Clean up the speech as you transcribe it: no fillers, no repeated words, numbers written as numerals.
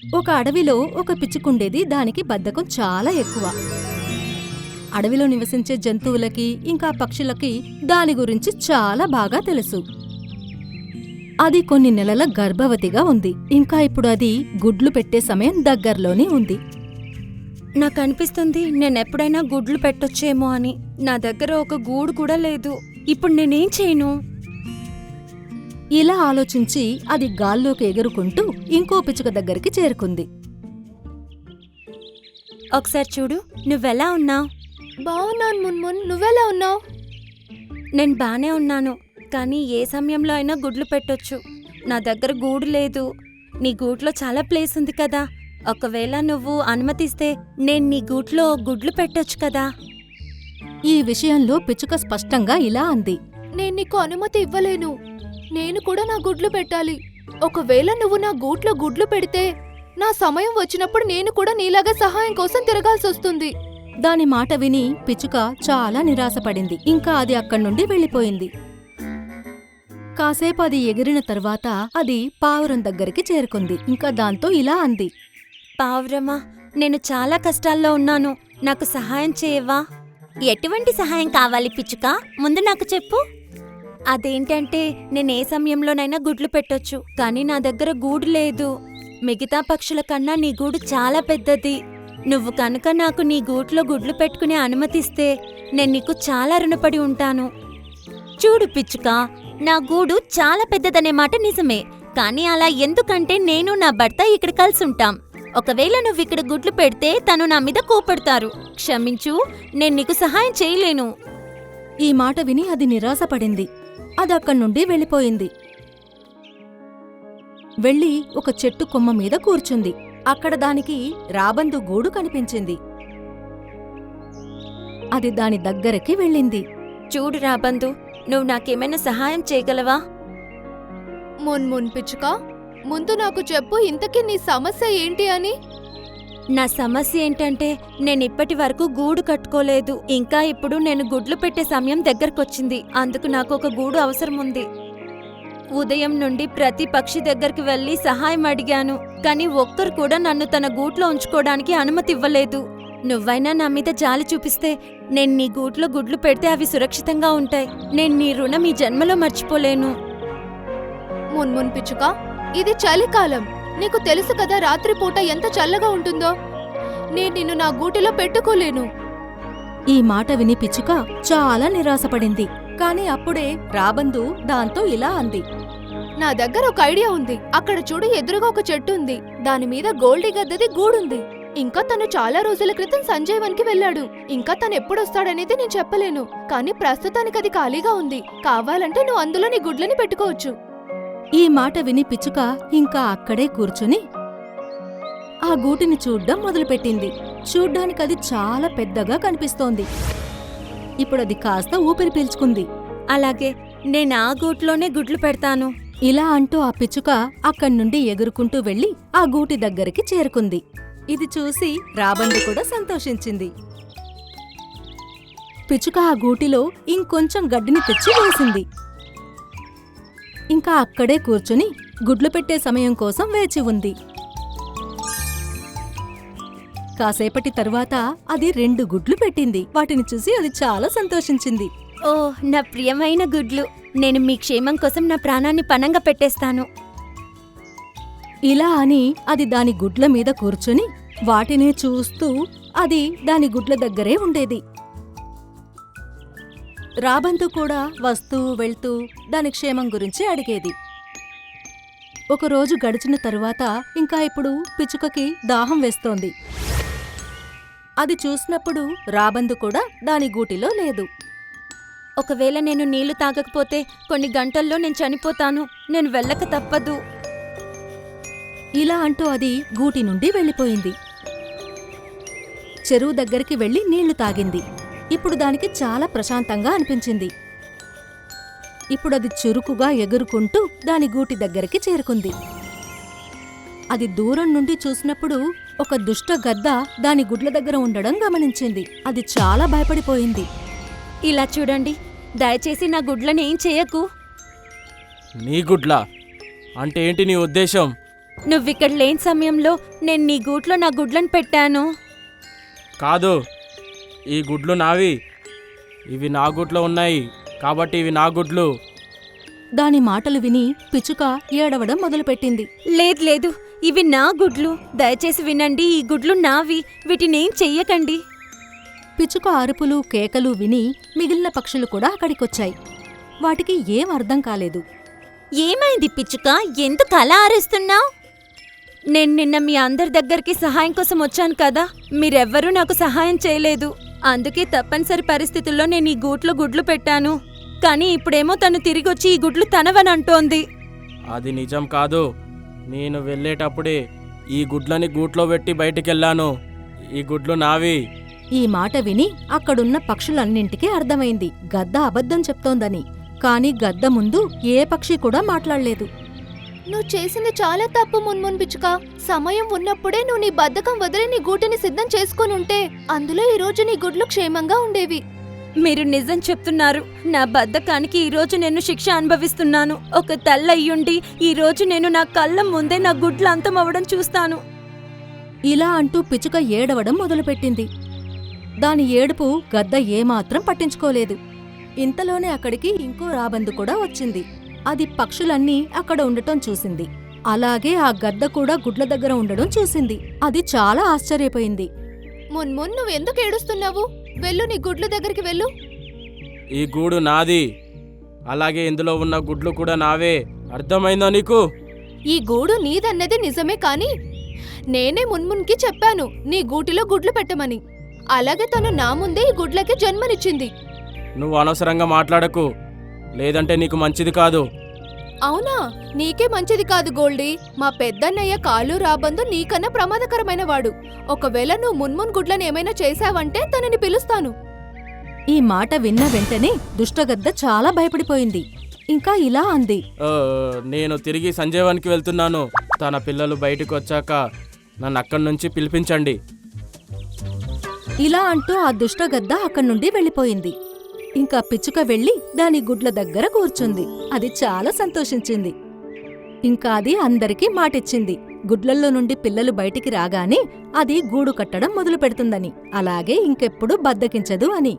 ఒక అడవిలో ఒక పిచ్చుకుండేది. దానికి బద్ధకం చాలా ఎక్కువ. అడవిలో నివసించే జంతువులకి ఇంకా పక్షులకి దాని గురించి చాలా బాగా తెలుసు. అది కొన్ని నెలల గర్భవతిగా ఉంది. ఇంకా ఇప్పుడు అది గుడ్లు పెట్టే సమయం దగ్గర్లోనే ఉంది. నాకనిపిస్తుంది నేనెప్పుడైనా గుడ్లు పెట్టొచ్చేమో అని. నా దగ్గర ఒక గూడు కూడా లేదు. ఇప్పుడు నేనేం చేయను? ఇలా ఆలోచించి అది గాల్లోకి ఎగురుకుంటూ ఇంకో పిచ్చుక దగ్గరికి చేరుకుంది. ఒకసారి చూడు, నువ్వెలా ఉన్నావు? బావున్నాను మున్మున్, నువ్వెలా ఉన్నావు? నేను బానే ఉన్నాను, కానీ ఏ సమయంలో అయినా గుడ్లు పెట్టొచ్చు. నా దగ్గర గూడు లేదు. నీ గూట్లో చాలా ప్లేస్ ఉంది కదా. ఒకవేళ నువ్వు అనుమతిస్తే నేను నీ గూట్లో గుడ్లు పెట్టొచ్చు కదా. ఈ విషయంలో పిచ్చుక స్పష్టంగా ఇలా అంది. నేను నీకు అనుమతి ఇవ్వలేను. నేను కూడా నా గుడ్లు పెట్టాలి. ఒకవేళ నువ్వు నా గూట్లో గుడ్లు పెడితే నా సమయం వచ్చినప్పుడు నేను కూడా నీలాగా సహాయం కోసం తిరగాల్సొస్తుంది. దాని మాట విని పిచ్చుక చాలా నిరాశపడింది. ఇంకా అది అక్కడ్నుండి వెళ్ళిపోయింది. కాసేపు అది ఎగిరిన తర్వాత అది పావురం దగ్గరికి చేరుకుంది. ఇంకా దాంతో ఇలా అంది. పావురమా, నేను చాలా కష్టాల్లో ఉన్నాను. నాకు సహాయం చేయవా? ఎటువంటి సహాయం కావాలి పిచ్చుక? ముందు నాకు చెప్పు. అదేంటంటే నేనే సమయంలోనైనా గుడ్లు పెట్టొచ్చు, కానీ నా దగ్గర గూడు లేదు. మిగతా పక్షుల కన్నా నీ గూడు చాలా పెద్దది. నువ్వు కనుక నాకు నీ గూట్లో గుడ్లు పెట్టుకునే అనుమతిస్తే నేను నీకు చాలా రుణపడి ఉంటాను. చూడు పిచ్చుక, నా గూడు చాలా పెద్దదనే మాట నిజమే, కానీ అలా ఎందుకంటే నేను నా భర్త ఇక్కడ కలిసుంటాం. ఒకవేళ నువ్విక్కడ గుడ్లు పెడితే తను నా మీద కోపడతారు. క్షమించు, నేను నీకు సహాయం చేయలేను. ఈ మాట విని అది నిరాశపడింది. అది అక్కడ్నుండి వెళ్ళిపోయింది. వెళ్ళి ఒక చెట్టు కొమ్మ మీద కూర్చుంది. అక్కడ దానికి రాబందు గూడు కనిపించింది. అది దాని దగ్గరికి వెళ్ళింది. చూడు రాబందు, నువ్వు నాకేమైనా సహాయం చేయగలవా? మున్మున్ పిచ్చుక, ముందు నాకు చెప్పు, ఇంతకీ నీ సమస్య ఏంటి అని. నా సమస్య ఏంటంటే నేనిప్పటి వరకు గూడు కట్టుకోలేదు. ఇంకా ఇప్పుడు నేను గుడ్లు పెట్టే సమయం దగ్గరకొచ్చింది. అందుకు నాకు ఒక గూడు అవసరం ఉంది. ఉదయం నుండి ప్రతి పక్షి దగ్గరికి వెళ్లి సహాయం అడిగాను, కానీ ఒక్కరు కూడా నన్ను తన గూట్లో ఉంచుకోవడానికి అనుమతి ఇవ్వలేదు. నువ్వైనా నా మీద జాలి చూపిస్తే నేను నీ గూట్లో గుడ్లు పెడితే అవి సురక్షితంగా ఉంటాయి. నేను నీ రుణం ఈ జన్మలో మర్చిపోలేను. మున్మున్ పిచ్చుక, ఇది చలికాలం. నీకు తెలుసు కదా రాత్రిపూట ఎంత చల్లగా ఉంటుందో. నేను నిన్ను నా గూటిలో పెట్టుకోలేను. ఈ మాట విని పిచ్చుక చాలా నిరాశపడింది. కాని అప్పుడే రాబందు దాంతో ఇలా అంది. నా దగ్గర ఒక ఐడియా ఉంది. అక్కడ చూడు, ఎదురుగా ఒక చెట్టు ఉంది. దాని మీద గోల్డీ గద్దది గూడుంది. ఇంకా తను చాలా రోజుల క్రితం సంజయవన్కి వెళ్ళాడు. ఇంకా తను ఎప్పుడొస్తాడనేది నేను చెప్పలేను, కానీ ప్రస్తుతానికి అది ఖాళీగా ఉంది. కావాలంటే నువ్వు అందులో నీ గుడ్లని పెట్టుకోవచ్చు. ఈ మాట విని పిచ్చుక ఇంకా అక్కడే కూర్చుని ఆ గూటిని చూడ్డం మొదలుపెట్టింది. చూడ్డానికది చాలా పెద్దగా కనిపిస్తోంది. ఇప్పుడది కాస్త ఊపిరి పీల్చుకుంది. అలాగే, నేను ఆ గూట్లోనే గుడ్లు పెడతాను. ఇలా అంటూ ఆ పిచ్చుక అక్కడ్నుండి ఎగురుకుంటూ వెళ్లి ఆ గూటి దగ్గరికి చేరుకుంది. ఇది చూసి రాబందు కూడా సంతోషించింది. పిచ్చుక ఆ గూటిలో ఇంకొంచెం గడ్డిని తెచ్చి వేసింది. ఇంకా అక్కడే కూర్చుని గుడ్లు పెట్టే సమయం కోసం వేచి ఉంది. కాసేపటి తరువాత అది 2 గుడ్లు పెట్టింది. వాటిని చూసి అది చాలా సంతోషించింది. ఓ నా ప్రియమైన గుడ్లు, నేను మీ క్షేమం కోసం నా ప్రాణాన్ని పణంగా పెట్టేస్తాను. ఇలా అని అది దాని గుడ్ల మీద కూర్చుని వాటినే చూస్తూ అది దాని గుడ్ల దగ్గరే ఉండేది. రాబందు కూడా వస్తూ వెళ్తూ దాని క్షేమం గురించి అడిగేది. ఒకరోజు గడిచిన తరువాత ఇంకా ఇప్పుడు పిచ్చుకకి దాహం వేస్తోంది. అది చూసినప్పుడు రాబందు కూడా దాని గూటిలో లేదు. ఒకవేళ నేను నీళ్లు తాగకపోతే కొన్ని గంటల్లో నేను చనిపోతాను. నేను వెళ్ళక తప్పదు. ఇలా అంటూ అది గూటి నుండి వెళ్ళిపోయింది. చెరువు దగ్గరికి వెళ్లి నీళ్లు తాగింది. ఇప్పుడు దానికి చాలా ప్రశాంతంగా అనిపించింది. ఇప్పుడది చురుకుగా ఎగురుకుంటూ దాని గూటి దగ్గరికి చేరుకుంది. అది దూరం నుండి చూసినప్పుడు ఒక దుష్ట గద్ద దాని గుడ్ల దగ్గర ఉండడం గమనించింది. అది చాలా భయపడిపోయింది. ఇలా చూడండి, దయచేసి నా గుడ్లని ఏం చేయకు. నీ గుడ్లా? అంటే ఏంటి నీ ఉద్దేశం? నువ్విక్కడ లేని సమయంలో నేను నీ గూట్లో నా గుడ్లను పెట్టాను. కాదు, ఈ గుడ్లు నావి. ఇవి నా గుడ్లో ఉన్నాయి కాబట్టి ఇవి నా గుడ్లు. దాని మాటలు విని పిచ్చుక ఏడవడం మొదలుపెట్టింది. లేదు లేదు, ఇవి నా గుడ్లు. దయచేసి వినండి, ఈ గుడ్లు నావి. వీటినేం చెయ్యకండి. పిచ్చుక అరుపులు కేకలు విని మిగిలిన పక్షులు కూడా అక్కడికొచ్చాయి. వాటికి ఏం అర్థం కాలేదు. ఏమైంది పిచ్చుక? ఎందుకు అలా అరుస్తున్నావు? నేను నిన్న మీ అందరి దగ్గరికి సహాయం కోసం వచ్చాను కదా, మీరెవ్వరూ నాకు సహాయం చేయలేదు. అందుకే తప్పనిసరి పరిస్థితుల్లో నేను ఈ గూట్లో గుడ్లు పెట్టాను. కానీ ఇప్పుడేమో తను తిరిగొచ్చి ఈ గుడ్లు తనవనంటోంది. అది నిజం కాదు. నేను వెళ్ళేటప్పుడే ఈ గుడ్లని గూట్లో పెట్టి బయటికెళ్ళాను. ఈ గుడ్లు నావి. ఈ మాట విని అక్కడున్న పక్షులన్నింటికీ అర్థమైంది గద్ద అబద్ధం చెప్తోందని. కాని గద్ద ముందు ఏ పక్షి కూడా మాట్లాడలేదు. నువ్వు చేసింది చాలా తప్పు మున్మున్ పిచ్చుక. సమయం ఉన్నప్పుడే నువ్వు నీ బద్ధకం వదిలి నీ గూటిని సిద్ధం చేసుకొనుంటే అందులో ఈ రోజు నీ గుడ్లు క్షేమంగా ఉండేవి. మీరు నిజం చెప్తున్నారు. నా బద్ధకానికి ఈరోజు నేను శిక్ష అనుభవిస్తున్నాను. ఒక తల్లయ్యుండి ఈరోజు నేను నా కళ్ళ ముందే నా గుడ్లు అంతమవ్వడం చూస్తాను. ఇలా అంటూ పిచ్చుక ఏడవడం మొదలుపెట్టింది. దాని ఏడుపు గద్ద ఏమాత్రం పట్టించుకోలేదు. ఇంతలోనే అక్కడికి ఇంకో రాబందు కూడా వచ్చింది. అది పక్షులన్నీ అక్కడ ఉండటం చూసింది. అలాగే ఆ గద్ద కూడా గుడ్ల దగ్గర ఉండడం చూసింది. అది చాలా ఆశ్చర్యపోయింది. మున్మున్ నువ్వెందుకు ఏడుస్తున్నావు? వెళ్ళు, నీ గుడ్ల దగ్గరికి వెళ్ళు. ఈ గూడు నాది. అలాగే ఇందులో ఉన్న గుడ్లు కూడా నావే. అర్థమైందా నీకు? ఈ గూడు నీదన్నది నిజమే కాని నేనే మున్మున్కి చెప్పాను నీ గూటిలో గుడ్లు పెట్టమని. అలాగే తను నా ముందే ఈ గుడ్లకి జన్మనిచ్చింది. నువ్వు అనవసరంగా మాట్లాడకు, లేదంటే నీకు మంచిది కాదు. అవునా? నీకే మంచిది కాదు గోల్డీ. మా పెద్దన్నయ్య కాలు రాబందు నీకన్నా ప్రమాదకరమైన వాడు. ఒకవేళ నువ్వు మున్మున్ గుడ్లను ఏమైనా చేశావంటే తనని పిలుస్తాను. ఈ మాట విన్న వెంటనే దుష్టగద్ద చాలా భయపడిపోయింది. ఇంకా ఇలా అంది. నేను తిరిగి సంజీవానికి వెళ్తున్నాను. తన పిల్లలు బయటికి వచ్చాక నన్ను అక్కడి నుంచి పిలిపించండి. ఇలా అంటూ ఆ దుష్టగద్ద అక్కడి నుండి వెళ్ళిపోయింది. ఇంకా పిచ్చుక వెళ్లి దాని గుడ్ల దగ్గర కూర్చుంది. అది చాలా సంతోషించింది. ఇంకా అది అందరికీ మాటిచ్చింది గుడ్లల్లో నుండి పిల్లలు బయటికి రాగానే అది గూడు కట్టడం మొదలు పెడుతుందని, అలాగే ఇంకెప్పుడు బద్దకించదు అని.